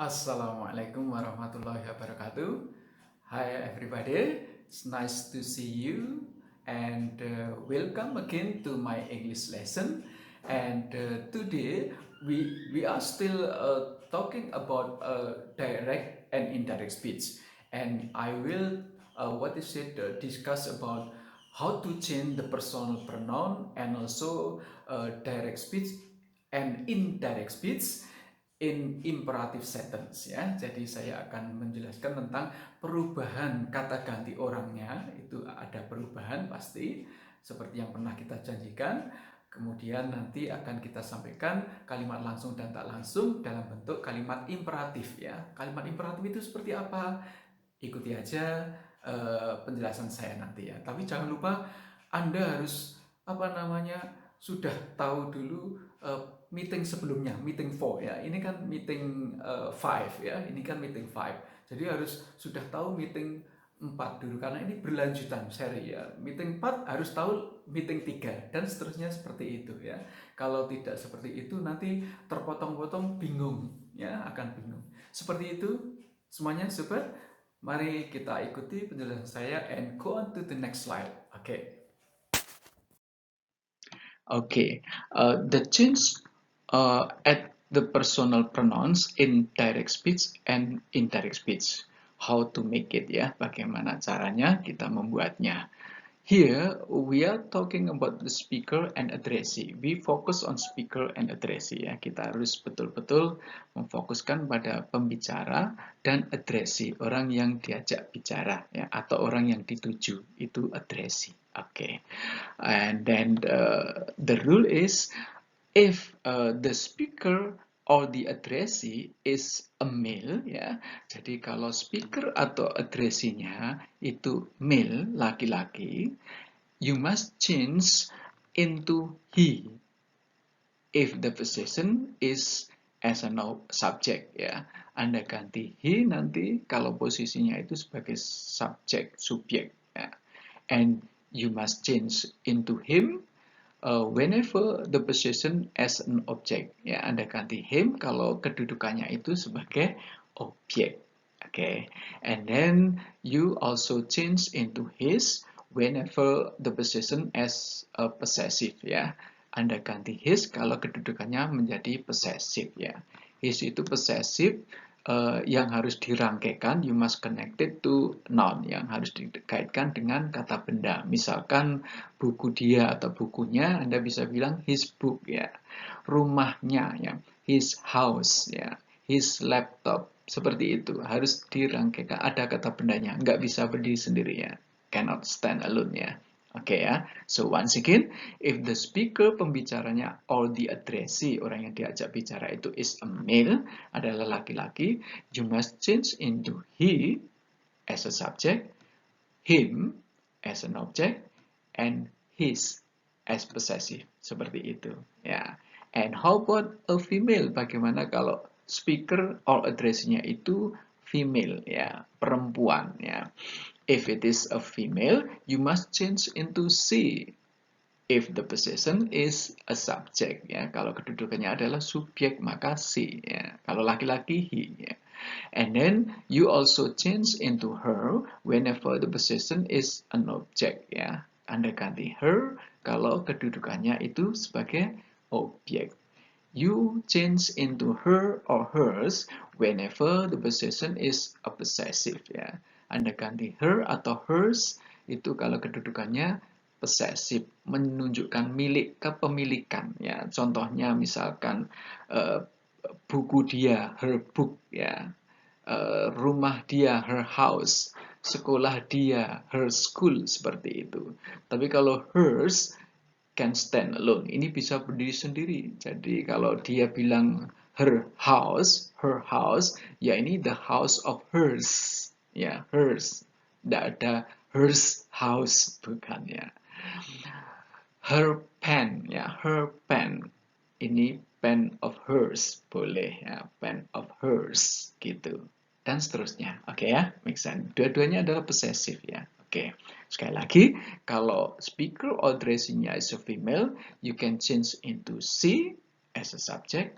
Assalamualaikum warahmatullahi wabarakatuh. Hi everybody, it's nice to see you and welcome again to my English lesson. And today we are still talking about direct and indirect speech, and I will discuss about how to change the personal pronoun and also direct speech and indirect speech in imperative sentence ya. Jadi saya akan menjelaskan tentang perubahan kata ganti orangnya, itu ada perubahan pasti seperti yang pernah kita janjikan. Kemudian nanti akan kita sampaikan kalimat langsung dan tak langsung dalam bentuk kalimat imperatif ya. Kalimat imperatif itu seperti apa? Ikuti aja penjelasan saya nanti ya. Tapi jangan lupa Anda harus sudah tahu dulu meeting sebelumnya, meeting 4 ya. Ini kan meeting 5 ya. Ini kan meeting 5. Jadi harus sudah tahu meeting 4 dulu karena ini berlanjutan seri ya. Meeting 4 harus tahu meeting 3 dan seterusnya seperti itu ya. Kalau tidak seperti itu nanti terpotong-potong bingung ya, akan bingung. Seperti itu semuanya sobat. Mari kita ikuti penjelasan saya and go on to the next slide. Oke. Okay, the change at the personal pronouns in direct speech and indirect speech. How to make it ya, bagaimana caranya kita membuatnya. Here we are talking about the speaker and addressee. We focus on speaker and addressee ya. Kita harus betul-betul memfokuskan pada pembicara dan addressee, orang yang diajak bicara ya, atau orang yang dituju, itu addressee. Okay. And then the rule is if the speaker or the addressee is a male ya. Jadi kalau speaker atau addressee-nya itu male, laki-laki, you must change into he if the possession is as a subject ya. Anda ganti he nanti kalau posisinya itu sebagai subjek, subjek ya. And you must change into him whenever the possession as an object. Ya, Anda ganti him kalau kedudukannya itu sebagai objek. Okay, and then you also change into his whenever the possession as a possessive ya. Anda ganti his kalau kedudukannya menjadi possessive ya. His itu possessive yang harus dirangkaikan, you must connect it to noun, yang harus dikaitkan dengan kata benda. Misalkan buku dia atau bukunya, Anda bisa bilang his book ya. Rumahnya ya, his house ya, his laptop. Seperti itu, harus dirangkaikan, ada kata bendanya, nggak bisa berdiri sendiri ya. Cannot stand alone ya. Oke ya, so once again, if the speaker pembicaranya or the addressee, orang yang diajak bicara itu is a male, adalah laki-laki, you must change into he as a subject, him as an object, and his as possessive. Seperti itu ya. And how about a female? Bagaimana kalau speaker or addressee-nya itu female ya, perempuan ya. If it is a female, you must change into she. If the possession is a subject, ya. Kalau kedudukannya adalah subjek, maka she, ya. Kalau laki-laki, he, ya. And then you also change into her whenever the possession is an object, ya. Anda ganti her kalau kedudukannya itu sebagai objek. You change into her or hers whenever the possession is a possessive ya. Anda ganti her atau hers itu kalau kedudukannya possessive, menunjukkan milik kepemilikan ya. Contohnya misalkan buku dia, her book ya. Rumah dia, her house. Sekolah dia, her school seperti itu. Tapi kalau hers can stand alone. Ini bisa berdiri sendiri. Jadi kalau dia bilang her house, ya ini the house of hers. Ya, hers. Tidak ada hers house, bukan ya. Her pen, ya, her pen. Ini pen of hers, boleh ya, pen of hers, gitu. Dan seterusnya, oke ya, make sense. Dua-duanya adalah possessive ya. Oke, sekali lagi, kalau speaker or addressee-nya is a female, you can change into she as a subject,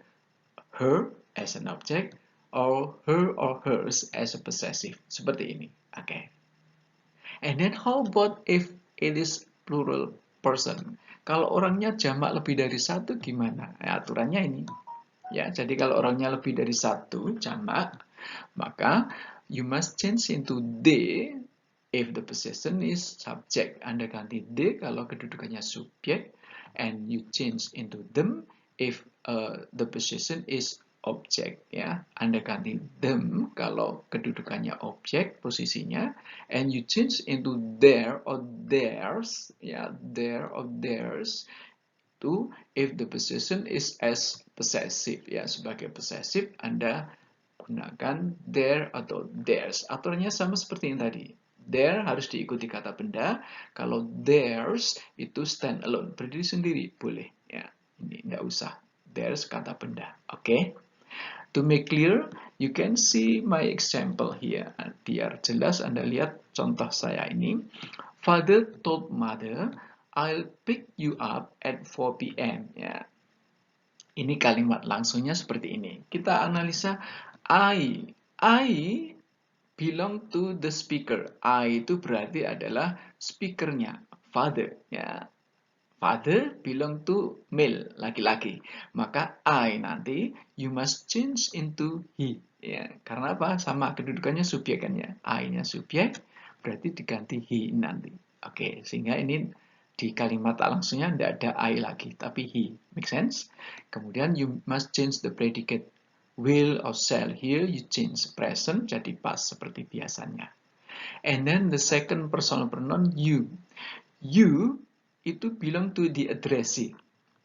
her as an object, or her or hers as a possessive. Seperti ini. Oke. And then how about if it is plural person? Kalau orangnya jamak lebih dari satu gimana? Aturannya ini. Ya, jadi kalau orangnya lebih dari satu jamak, maka you must change into they if the possession is subject. Anda ganti they kalau kedudukannya subjek, and you change into them if the possession is object. Ya, Anda ganti them kalau kedudukannya objek posisinya, and you change into their or theirs. Ya, their or theirs itu if the possession is as possessive. Ya, sebagai possessive Anda gunakan their atau theirs. Aturannya sama seperti yang tadi. There harus diikuti kata benda. Kalau theirs itu stand alone, berdiri sendiri boleh. Ya, ini nggak usah theirs kata benda. Oke. To make clear, you can see my example here. Biar jelas Anda lihat contoh saya ini. Father told mother, I'll pick you up at 4 p.m. Ya. Ini kalimat langsungnya seperti ini. Kita analisa I belong to the speaker. I itu berarti adalah speakernya, father. Ya. Father belong to male, laki-laki. Maka I nanti you must change into he. Ya, karena apa? Sama kedudukannya subjek kan ya. I-nya subjek, berarti diganti he nanti. Oke, sehingga ini di kalimat tak langsungnya tidak ada I lagi, tapi he. Make sense? Kemudian you must change the predicate will or shall. Here you change present jadi past seperti biasanya. And then the second personal pronoun you. You itu belong to the addressee.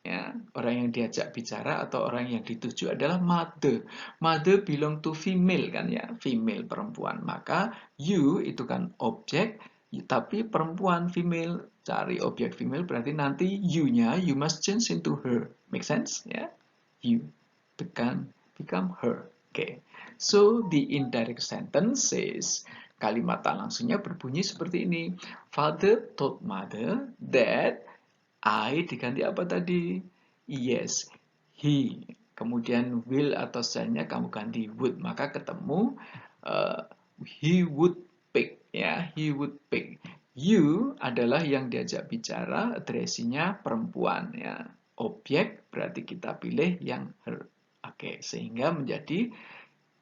Ya, orang yang diajak bicara atau orang yang dituju adalah mother. Mother belong to female kan ya, female perempuan. Maka you itu kan objek, tapi perempuan female, cari objek female berarti nanti you-nya you must change into her. Make sense ya? You become her. Okay. So the indirect sentence says kalimat tak langsungnya berbunyi seperti ini. Father told mother that I diganti apa tadi? Yes, he. Kemudian will atau shall-nya kamu ganti would. Maka ketemu he would pick. Ya, he would pick. You adalah yang diajak bicara, addressee-nya perempuan. Ya. Objek berarti kita pilih yang her. Oke, sehingga menjadi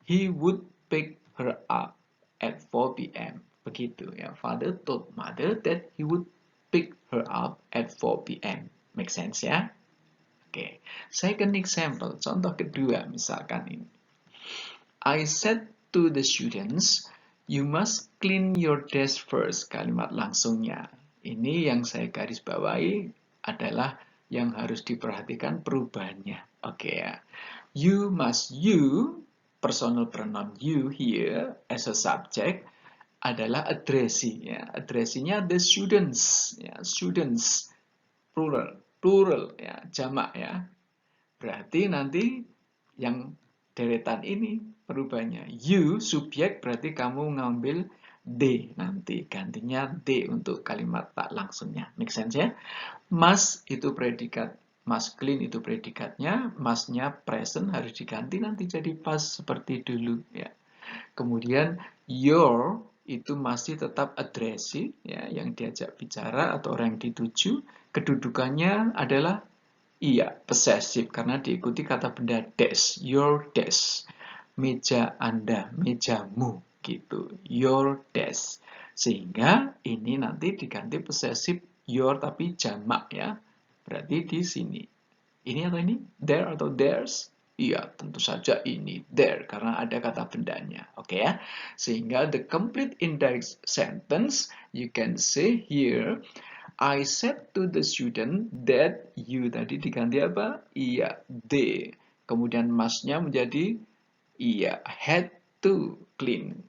he would pick her up at 4 p.m. Begitu ya. Father told mother that he would pick her up at 4 p.m. Make sense ya? Oke. Second example, contoh kedua misalkan ini. I said to the students, you must clean your desk first. Kalimat langsungnya. Ini yang saya garis bawahi adalah yang harus diperhatikan perubahannya. Oke ya. You must, you personal pronoun you here as a subject adalah addressee ya. Addressee-nya the students ya, students plural ya, jamak ya. Berarti nanti yang deretan ini perubahannya you subjek berarti kamu ngambil they nanti gantinya they untuk kalimat tak langsungnya. Make sense ya? Must itu predikat masculine itu predikatnya, must-nya present harus diganti nanti jadi past seperti dulu ya. Kemudian your itu masih tetap addressee ya, yang diajak bicara atau orang yang dituju. Kedudukannya adalah iya possessive karena diikuti kata benda desk, your desk, meja Anda, mejamu gitu, your desk. Sehingga ini nanti diganti possessive your tapi jamak ya. Berarti di sini. Ini atau ini? There atau theirs? Iya, tentu saja ini there karena ada kata bendanya. Oke ya. Sehingga the complete indirect sentence you can say here I said to the student that you tadi diganti apa? Iya, they. Kemudian must-nya menjadi iya, had to clean.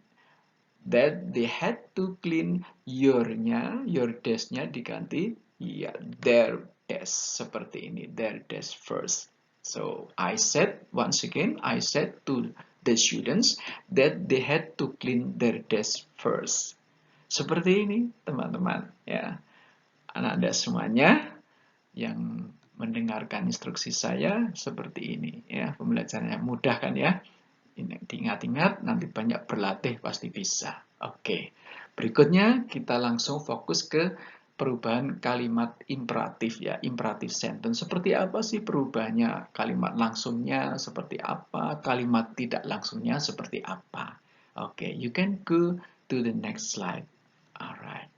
That they had to clean your-nya, your desk-nya diganti iya, their desk. Seperti ini, their desk first. So, I said, once again, I said to the students that they had to clean their desk first. Seperti ini, teman-teman. Ya, anak-anak semuanya yang mendengarkan instruksi saya seperti ini. Ya, pembelajarannya mudah kan ya? Diingat-ingat, nanti banyak berlatih pasti bisa. Oke, berikutnya kita langsung fokus ke perubahan kalimat imperatif ya, imperatif sentence. Seperti apa sih perubahannya? Kalimat langsungnya seperti apa? Kalimat tidak langsungnya seperti apa? Oke, you can go to the next slide. Alright.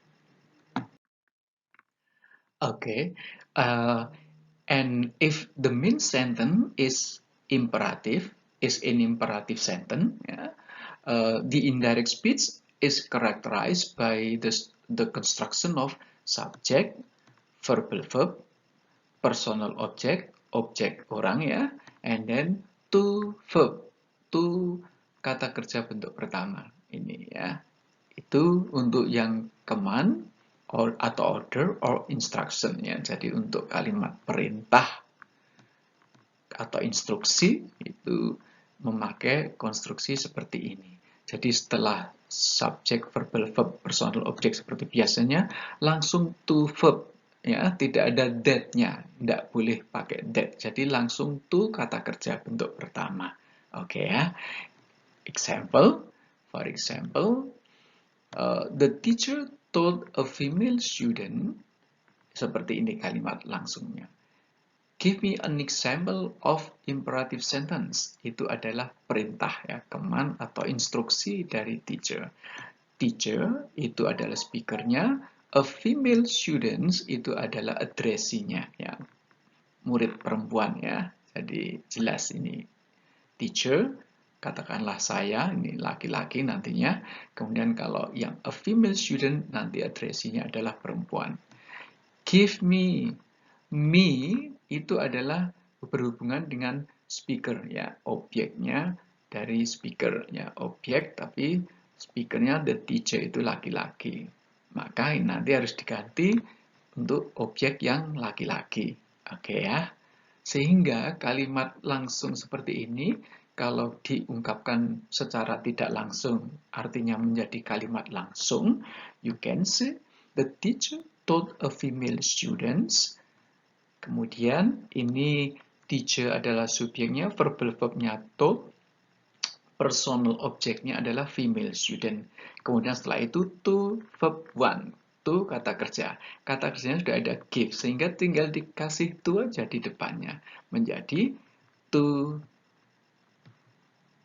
Okay. And if the main sentence is imperative, is an imperative sentence, yeah, the indirect speech is characterized by the construction of subject, verbal verb, personal object, objek orang ya, and then to verb, to kata kerja bentuk pertama ini ya. Itu untuk yang command atau order or instruction ya. Jadi untuk kalimat perintah atau instruksi itu memakai konstruksi seperti ini. Jadi setelah subject, verbal verb, personal object seperti biasanya langsung to verb ya, tidak ada that-nya, tidak boleh pakai that. Jadi langsung to kata kerja bentuk pertama. Oke ya. Example, for example, the teacher told a female student, seperti ini kalimat langsungnya. Give me an example of imperative sentence. Itu adalah perintah ya, command atau instruksi dari teacher. Teacher itu adalah speakernya, a female student itu adalah addressee-nya ya, murid perempuan ya. Jadi jelas ini teacher, katakanlah saya, ini laki-laki nantinya. Kemudian kalau yang a female student, nanti addressee-nya adalah perempuan. Give me. Me itu adalah berhubungan dengan speaker ya, objeknya dari speaker ya, objek tapi speakernya the teacher itu laki-laki. Maka ini nanti harus diganti untuk objek yang laki-laki. Oke ya. Sehingga kalimat langsung seperti ini kalau diungkapkan secara tidak langsung artinya menjadi kalimat langsung, you can say the teacher told a female student. Kemudian ini teacher adalah subjeknya, verbal verbnya told, personal objeknya adalah female student. Kemudian setelah itu to verb one. To kata kerja. Kata kerjanya sudah ada give, sehingga tinggal dikasih to aja di depannya. Menjadi to,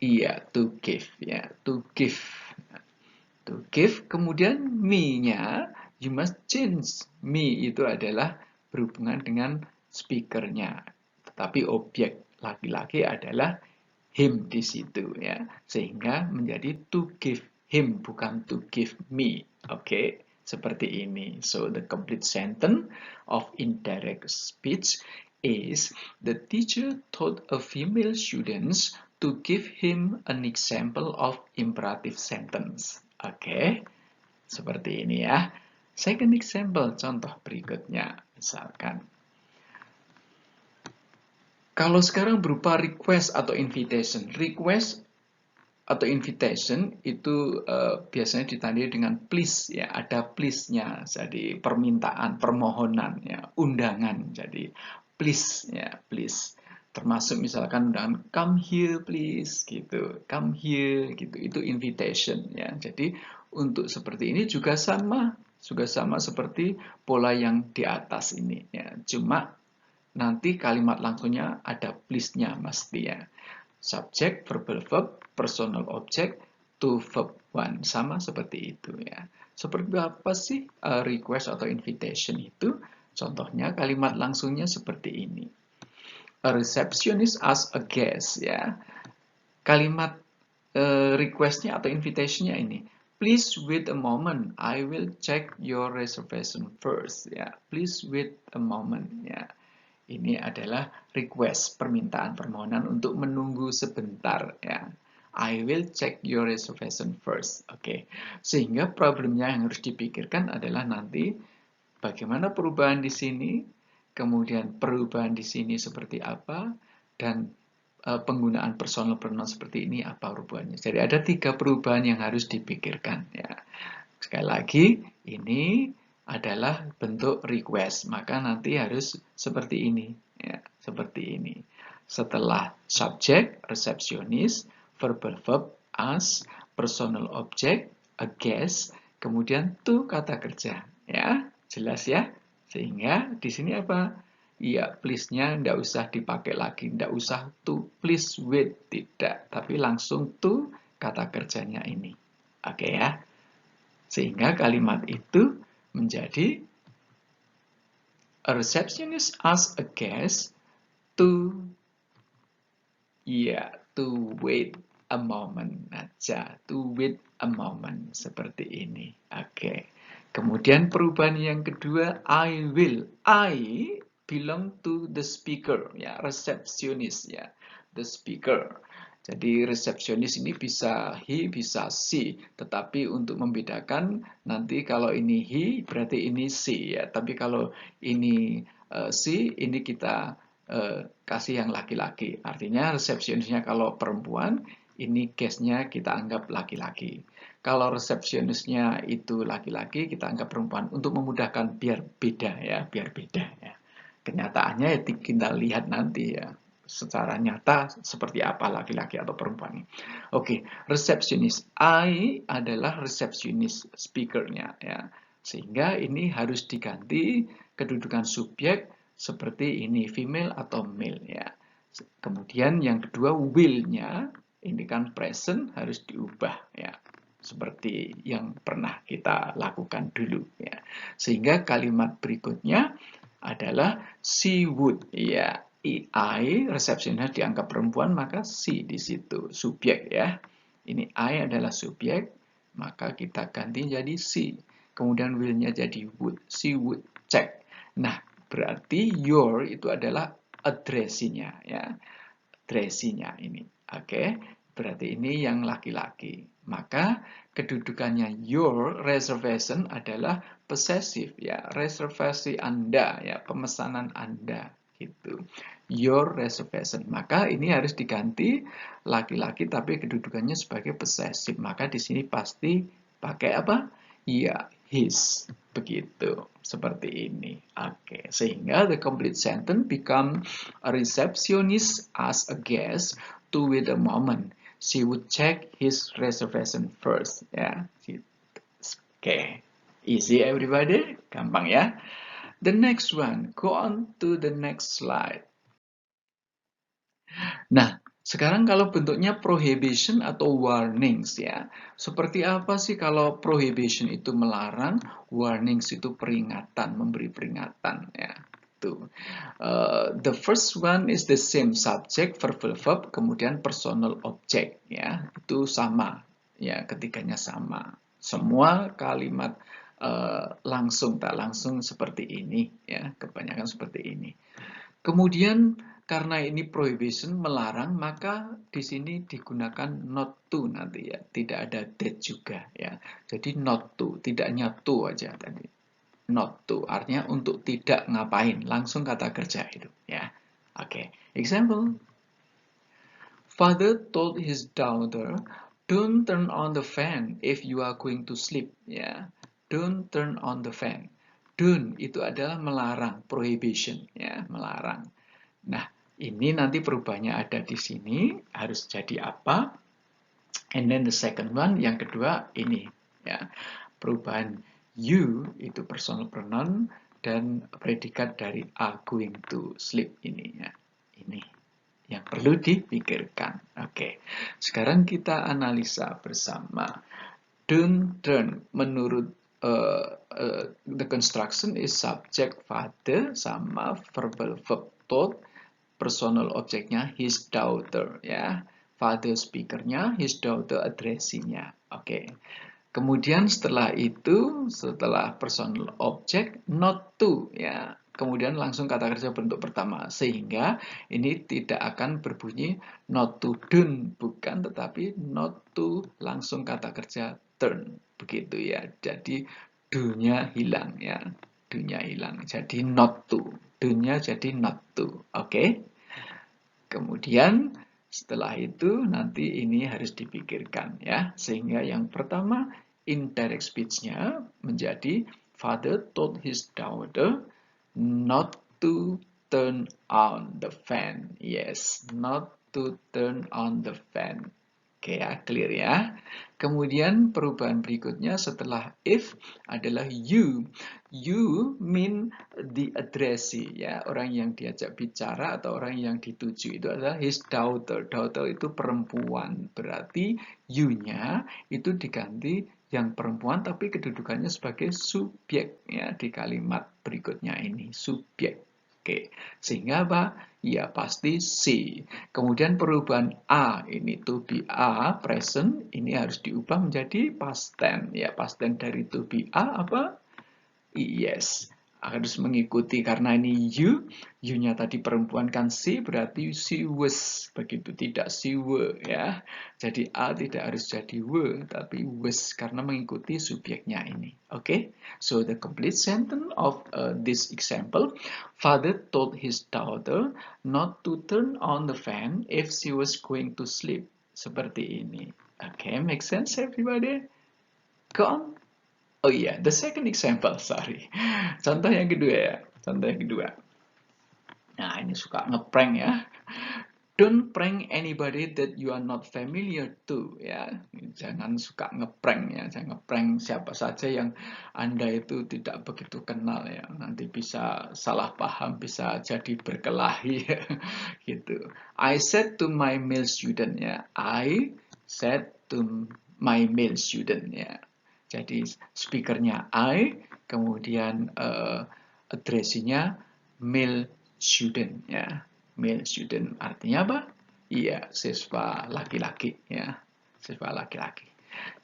iya, to give. Ya, to give. To give, kemudian me-nya, you must change. Me itu adalah berhubungan dengan speakernya. Tetapi objek laki-laki adalah him di situ ya. Sehingga menjadi to give him, bukan to give me. Oke, seperti ini. So the complete sentence of indirect speech is the teacher told a female student to give him an example of imperative sentence. Oke, seperti ini ya. Second example, contoh berikutnya. Misalkan, kalau sekarang berupa request atau invitation. Request atau invitation itu biasanya ditandai dengan please ya, ada please-nya, jadi permintaan, permohonan ya, undangan. Jadi please ya, please. Termasuk misalkan undangan come here please gitu, come here gitu. Itu invitation ya. Jadi untuk seperti ini juga sama seperti pola yang di atas ini ya. Cuma nanti kalimat langsungnya ada please-nya mesti ya. Subject, verbal verb, personal object, to verb one. Sama seperti itu ya. Seperti apa sih request atau invitation itu? Contohnya kalimat langsungnya seperti ini. A receptionist asks a guest ya. Kalimat requestnya atau invitationnya ini. Please wait a moment. I will check your reservation first ya. Please wait a moment ya. Ini adalah request, permintaan permohonan untuk menunggu sebentar ya. I will check your reservation first. Oke. Sehingga problemnya yang harus dipikirkan adalah nanti bagaimana perubahan di sini, kemudian perubahan di sini seperti apa, dan penggunaan personal pronoun seperti ini apa perubahannya. Jadi ada 3 perubahan yang harus dipikirkan ya. Sekali lagi, ini adalah bentuk request, maka nanti harus seperti ini ya, seperti ini. Setelah subject, receptionist, verbal verb as, personal object, a guess, kemudian to kata kerja. Ya, jelas ya? Sehingga di sini apa? Ya, please-nya nggak usah dipakai lagi, nggak usah to, please wait, tidak. Tapi langsung to kata kerjanya ini. Oke ya? Sehingga kalimat itu menjadi a receptionist asks a guest to wait a moment aja, to wait a moment seperti ini. Oke. Kemudian perubahan yang kedua, I will. I belong to the speaker, ya, receptionist ya, the speaker. Jadi resepsionis ini bisa he, bisa she, tetapi untuk membedakan nanti kalau ini he berarti ini she ya, tapi kalau ini she ini kita kasih yang laki-laki. Artinya resepsionisnya kalau perempuan, ini guest-nya kita anggap laki-laki. Kalau resepsionisnya itu laki-laki, kita anggap perempuan untuk memudahkan biar beda ya, biar beda ya. Kenyataannya ya kita lihat nanti ya secara nyata seperti apa laki-laki atau perempuan. Oke, receptionist. I adalah receptionist speaker-nya ya. Sehingga ini harus diganti kedudukan subjek seperti ini female atau male ya. Kemudian yang kedua will-nya ini kan present harus diubah ya. Seperti yang pernah kita lakukan dulu ya. Sehingga kalimat berikutnya adalah she would ya. I resepsionis dianggap perempuan maka she di situ subjek ya. Ini I adalah subjek maka kita ganti jadi she. Kemudian will-nya jadi would. She would check. Nah, berarti your itu adalah address-nya ya. Address-nya ini. Oke. Berarti ini yang laki-laki. Maka kedudukannya your reservation adalah possessive ya, reservasi Anda ya, pemesanan Anda gitu. Your reservation. Maka ini harus diganti laki-laki tapi kedudukannya sebagai possessive. Maka di sini pasti pakai apa? Ya, his. Begitu. Seperti ini. Oke. Sehingga the complete sentence become a receptionist as a guest to wait a moment. She would check his reservation first. Ya. Oke. Easy everybody? Gampang ya. The next one. Go on to the next slide. Nah, sekarang kalau bentuknya prohibition atau warnings ya. Seperti apa sih kalau prohibition itu melarang, warnings itu peringatan, memberi peringatan ya. Tuh. The first one is the same subject, verbal verb, kemudian personal object ya. Itu sama ya, ketiganya sama. Semua kalimat langsung tak langsung seperti ini ya, kebanyakan seperti ini. Kemudian karena ini prohibition melarang, maka di sini digunakan not to nanti ya, tidak ada that juga ya. Jadi not to, tidak nyatu aja tadi. Not to artinya untuk tidak ngapain, langsung kata kerja itu ya. Oke, example. Father told his daughter, don't turn on the fan if you are going to sleep ya. Don't turn on the fan. Don't itu adalah melarang, prohibition ya, melarang. Nah, ini nanti perubahannya ada di sini, harus jadi apa? And then the second one, yang kedua ini ya. Perubahan you itu personal pronoun dan predikat dari are going to sleep ini ya. Ini yang perlu dipikirkan. Oke. Sekarang kita analisa bersama. Don't turn menurut the construction is subject father sama verbal verb told, personal objeknya his daughter ya, father speakernya, his daughter addressee-nya. Oke. Kemudian setelah itu, setelah personal object, not to ya. Kemudian langsung kata kerja bentuk pertama, sehingga ini tidak akan berbunyi not to done, bukan, tetapi not to langsung kata kerja turn, begitu ya. Jadi do-nya hilang ya, do-nya hilang. Jadi not to, do-nya jadi not to, oke? Kemudian setelah itu nanti ini harus dipikirkan ya, sehingga yang pertama indirect speech-nya menjadi father told his daughter not to turn on the fan. Yes, not to turn on the fan. Oke ya, clear ya. Kemudian perubahan berikutnya setelah if adalah you. You mean the addressee ya, orang yang diajak bicara atau orang yang dituju itu adalah his daughter. Daughter itu perempuan, berarti you-nya itu diganti yang perempuan tapi kedudukannya sebagai subjek ya di kalimat berikutnya ini, subjek. Oke, sehingga apa? Ya pasti C. Kemudian perubahan A ini to be A present ini harus diubah menjadi past tense. Ya past tense dari to be A apa? Yes, harus mengikuti karena ini you-nya tadi perempuan kan she, berarti she was, begitu tidak she were ya. Jadi A tidak harus jadi were, tapi was karena mengikuti subjeknya ini. Okay, so the complete sentence of this example, father told his daughter not to turn on the fan if she was going to sleep. Seperti ini. Okay, make sense everybody? Go on. Oh iya, the second example, sorry. Contoh yang kedua ya, contoh yang kedua. Nah, ini suka ngeprank ya. Don't prank anybody that you are not familiar to, ya. Jangan suka ngeprank ya, jangan ngeprank siapa saja yang Anda itu tidak begitu kenal ya. Nanti bisa salah paham, bisa jadi berkelahi ya. Gitu. I said to my male student ya. I said to my male student ya. Jadi speakernya I, kemudian addressee-nya male student ya. Male student artinya apa? Iya, siswa laki-laki ya. Siswa laki-laki.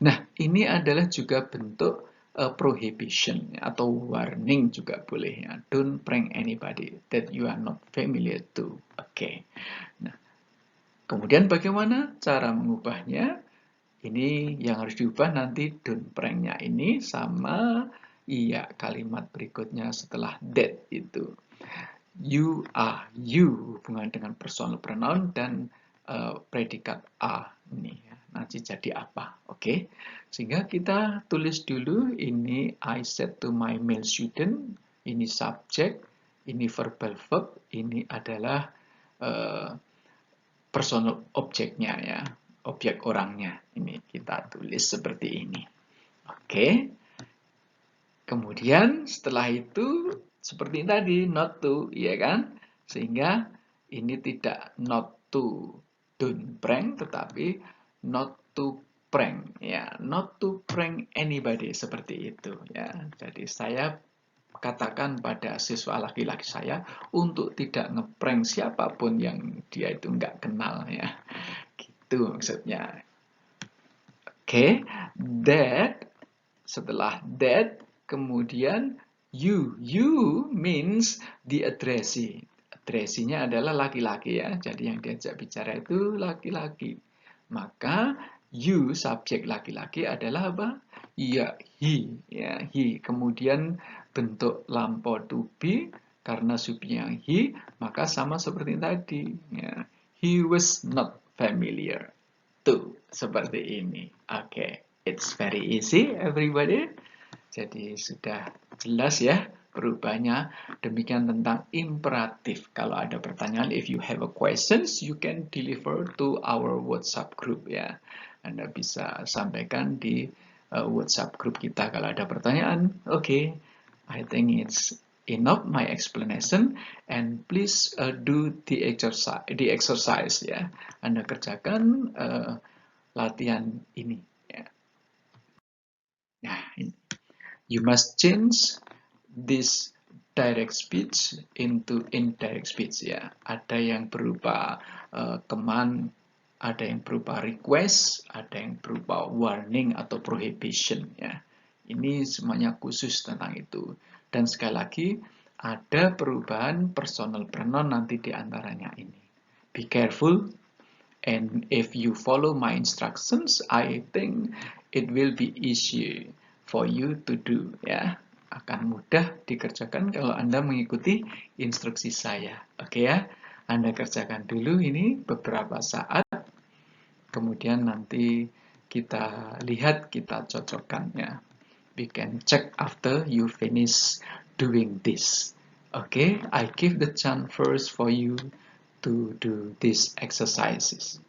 Nah, ini adalah juga bentuk prohibition atau warning juga boleh ya. Don't prank anybody that you are not familiar to. Oke. Nah, kemudian bagaimana cara mengubahnya? Ini yang harus diubah nanti don't prank-nya ini sama iya kalimat berikutnya setelah that itu. You are you hubungan dengan personal pronoun dan predikat are ini ya. Nanti jadi apa? Oke. Sehingga kita tulis dulu ini I said to my male student, ini subject, ini verbal verb, ini adalah personal objeknya ya. Objek orangnya ini kita tulis seperti ini. Oke. Kemudian setelah itu seperti tadi not to, ya kan? Sehingga ini tidak not to don't prank tetapi not to prank ya, not to prank anybody seperti itu ya. Jadi saya katakan pada siswa laki-laki saya untuk tidak ngeprank siapapun yang dia itu nggak kenal ya. Gitu maksudnya. Oke, that setelah that kemudian you means the addressee. Addressee-nya adalah laki-laki ya. Jadi yang diajak bicara itu laki-laki. Maka you subjek laki-laki adalah apa? Ya he ya he. Kemudian bentuk lampau to be karena subjeknya he maka sama seperti tadi ya. He was not familiar to, seperti ini. Oke, it's very easy everybody. Jadi sudah jelas ya perubahannya. Demikian tentang imperatif. Kalau ada pertanyaan, if you have a questions, you can deliver to our WhatsApp group ya. Anda bisa sampaikan di WhatsApp group kita kalau ada pertanyaan. Oke, I think it's enough my explanation, and please do the exercise ya. Anda kerjakan latihan ini ya. Nah, you must change this direct speech into indirect speech ya. Ada yang berupa command, ada yang berupa request, ada yang berupa warning atau prohibition ya. Ini semuanya khusus tentang itu. Dan sekali lagi, ada perubahan personal pronoun nanti di antaranya ini. Be careful, and if you follow my instructions, I think it will be easy for you to do. Ya, akan mudah dikerjakan kalau Anda mengikuti instruksi saya. Oke ya, Anda kerjakan dulu ini beberapa saat. Kemudian nanti kita lihat, kita cocokkan ya. We can check after you finish doing this. Okay, I give the chance first for you to do these exercises.